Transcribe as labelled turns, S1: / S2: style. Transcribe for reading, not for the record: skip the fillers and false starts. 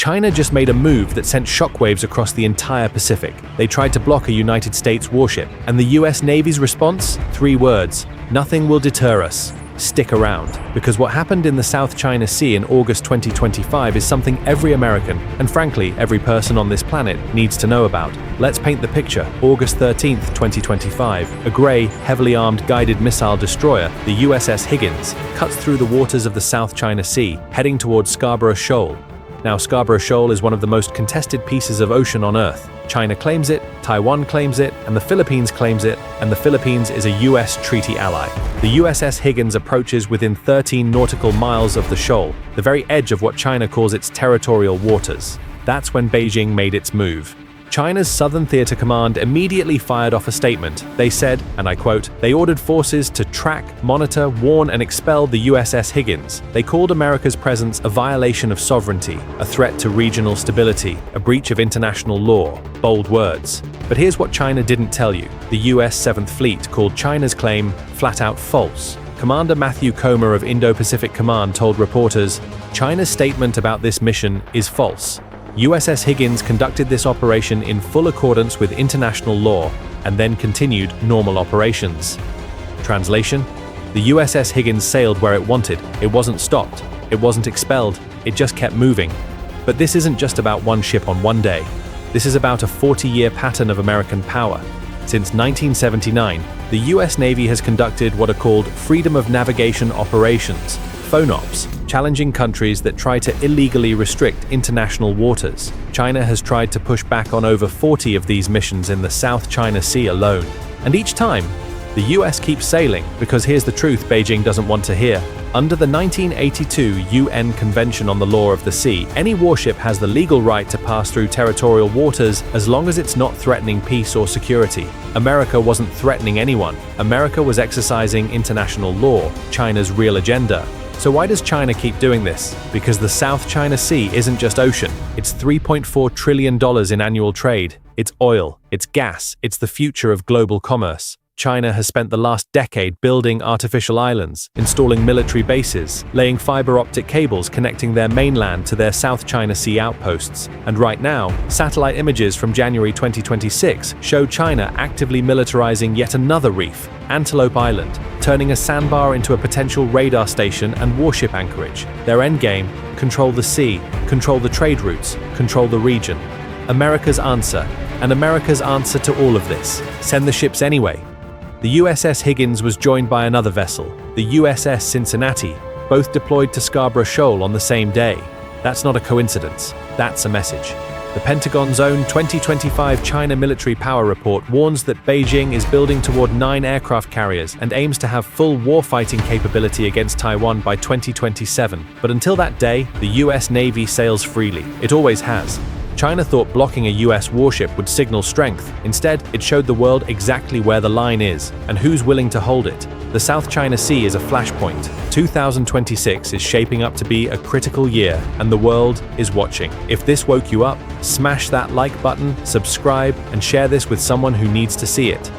S1: China just made a move that sent shockwaves across the entire Pacific. They tried to block a United States warship, and the US Navy's response? 3 words: nothing will deter us. Stick around. Because what happened in the South China Sea in August 2025 is something every American, and frankly, every person on this planet, needs to know about. Let's paint the picture. August 13th, 2025, a grey, heavily armed guided missile destroyer, the USS Higgins, cuts through the waters of the South China Sea, heading towards Scarborough Shoal. Now, Scarborough Shoal is one of the most contested pieces of ocean on Earth. China claims it, Taiwan claims it, and the Philippines claims it, and the Philippines is a US treaty ally. The USS Higgins approaches within 13 nautical miles of the shoal, the very edge of what China calls its territorial waters. That's when Beijing made its move. China's Southern Theater Command immediately fired off a statement. They said, and I quote, "They ordered forces to track, monitor, warn, and expel the USS Higgins. They called America's presence a violation of sovereignty, a threat to regional stability, a breach of international law." Bold words. But here's what China didn't tell you. The US 7th Fleet called China's claim flat out false. Commander Matthew Comer of Indo-Pacific Command told reporters, "China's statement about this mission is false. USS Higgins conducted this operation in full accordance with international law and then continued normal operations." Translation: the USS Higgins sailed where it wanted. It wasn't stopped. It wasn't expelled. It just kept moving. But this isn't just about one ship on one day. This is about a 40-year pattern of American power. Since 1979, the US Navy has conducted what are called Freedom of Navigation Operations, FONOPs, challenging countries that try to illegally restrict international waters. China has tried to push back on over 40 of these missions in the South China Sea alone. And each time, the US keeps sailing because here's the truth Beijing doesn't want to hear. Under the 1982 UN Convention on the Law of the Sea, any warship has the legal right to pass through territorial waters as long as it's not threatening peace or security. America wasn't threatening anyone. America was exercising international law, China's real agenda. So why does China keep doing this? Because the South China Sea isn't just ocean. It's $3.4 trillion in annual trade. It's oil, it's gas, it's the future of global commerce. China has spent the last decade building artificial islands, installing military bases, laying fiber optic cables connecting their mainland to their South China Sea outposts. And right now, satellite images from January 2026 show China actively militarizing yet another reef, Antelope Island, turning a sandbar into a potential radar station and warship anchorage. Their endgame: control the sea, control the trade routes, control the region. America's answer, and America's answer to all of this: send the ships anyway. The USS Higgins was joined by another vessel, the USS Cincinnati, both deployed to Scarborough Shoal on the same day. That's not a coincidence. That's a message. The Pentagon's own 2025 China Military Power Report warns that Beijing is building toward 9 aircraft carriers and aims to have full warfighting capability against Taiwan by 2027. But until that day, the US Navy sails freely. It always has. China thought blocking a US warship would signal strength. Instead, it showed the world exactly where the line is and who's willing to hold it. The South China Sea is a flashpoint. 2026 is shaping up to be a critical year, and the world is watching. If this woke you up, smash that like button, subscribe, and share this with someone who needs to see it.